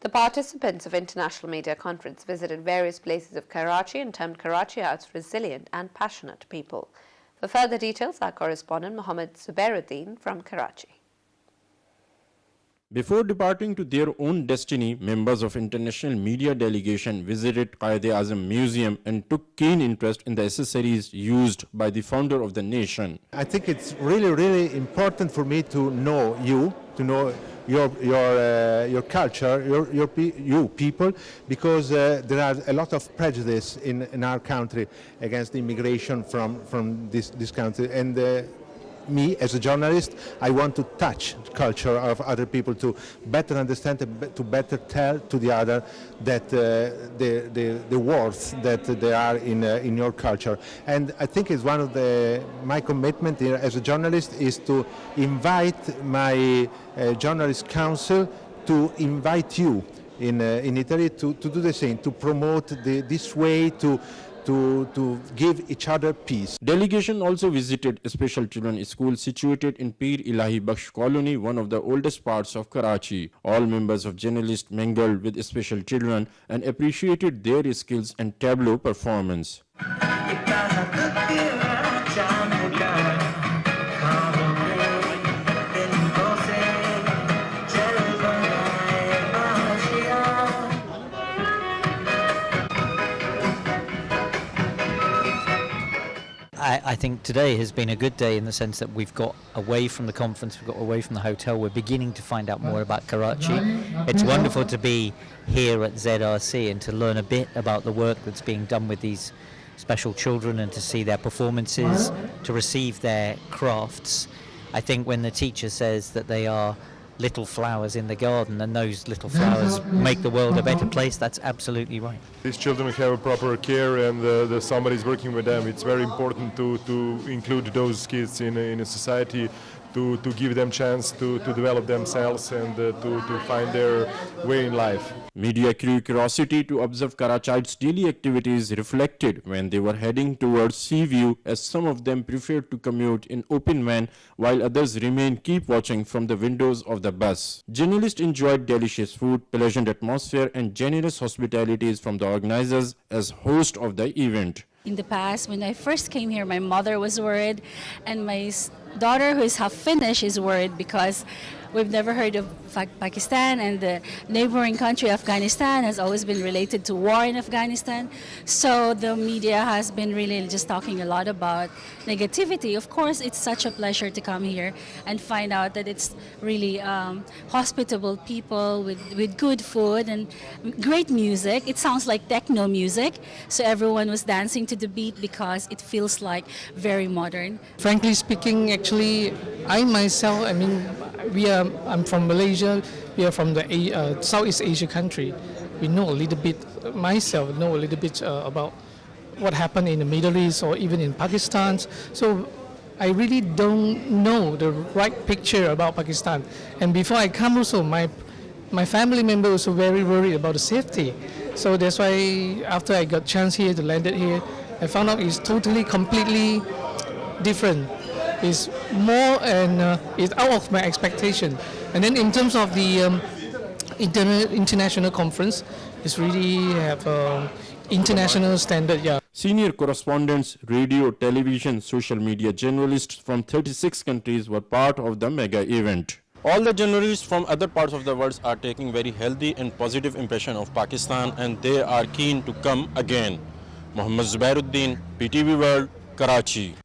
The participants of International Media Conference visited various places of Karachi and termed Karachiites resilient and passionate people. For further details, our correspondent Mohammed Zubairuddin from Karachi. Before departing to their own destiny, members of international media delegation visited Quaid-e-Azam Museum and took keen interest in the accessories used by the founder of the nation. I think it's really important for me to know you, to know your culture, you people, because there are a lot of prejudice in our country against immigration from this country, and me as a journalist, I want to touch the culture of other people to better understand, to better tell to the other that the worth that they are in your culture. And I think it's one of my commitment here as a journalist is to invite my journalist council to invite you in Italy to do the same, to promote this way to give each other peace. Delegation also visited a special children's school situated in Pir Ilahi Bakhsh Colony, one of the oldest parts of Karachi. All members of journalists mingled with special children and appreciated their skills and tableau performance. I think today has been a good day in the sense that we've got away from the conference, we've got away from the hotel, we're beginning to find out more about Karachi. It's wonderful to be here at ZRC and to learn a bit about the work that's being done with these special children and to see their performances, to receive their crafts. I think when the teacher says that they are little flowers in the garden and those little flowers make the world a better place, that's absolutely right. These children have a proper care and somebody is working with them. It's very important to include those kids in a society, to give them chance to develop themselves and to find their way in life. Media curiosity to observe Karachites' daily activities reflected when they were heading towards Sea View, as some of them preferred to commute in open van while others remained keep watching from the windows of the bus. Journalists enjoyed delicious food, pleasant atmosphere and generous hospitalities from the organizers as host of the event. In the past, when I first came here, my mother was worried, and my daughter, who is half Finnish, is worried because we've never heard of Pakistan, and the neighboring country, Afghanistan, has always been related to war in Afghanistan. So the media has been really just talking a lot about negativity. Of course, it's such a pleasure to come here and find out that it's really hospitable people with good food and great music. It sounds like techno music, so everyone was dancing to the beat because it feels like very modern. Frankly speaking, actually, I myself, I'm from Malaysia. We are from the Southeast Asia country. We know a little bit, myself know a little bit about what happened in the Middle East or even in Pakistan. So I really don't know the right picture about Pakistan. And before I come also, my family member was very worried about the safety. So that's why after I got chance here to land it here, I found out it's totally, completely different. It's more and it's out of my expectation. And then in terms of the international conference, it's really have international standard. Yeah. Senior correspondents, radio, television, social media journalists from 36 countries were part of the mega event. All the journalists from other parts of the world are taking very healthy and positive impression of Pakistan, and they are keen to come again. Mohammed Zubairuddin, PTV World, Karachi.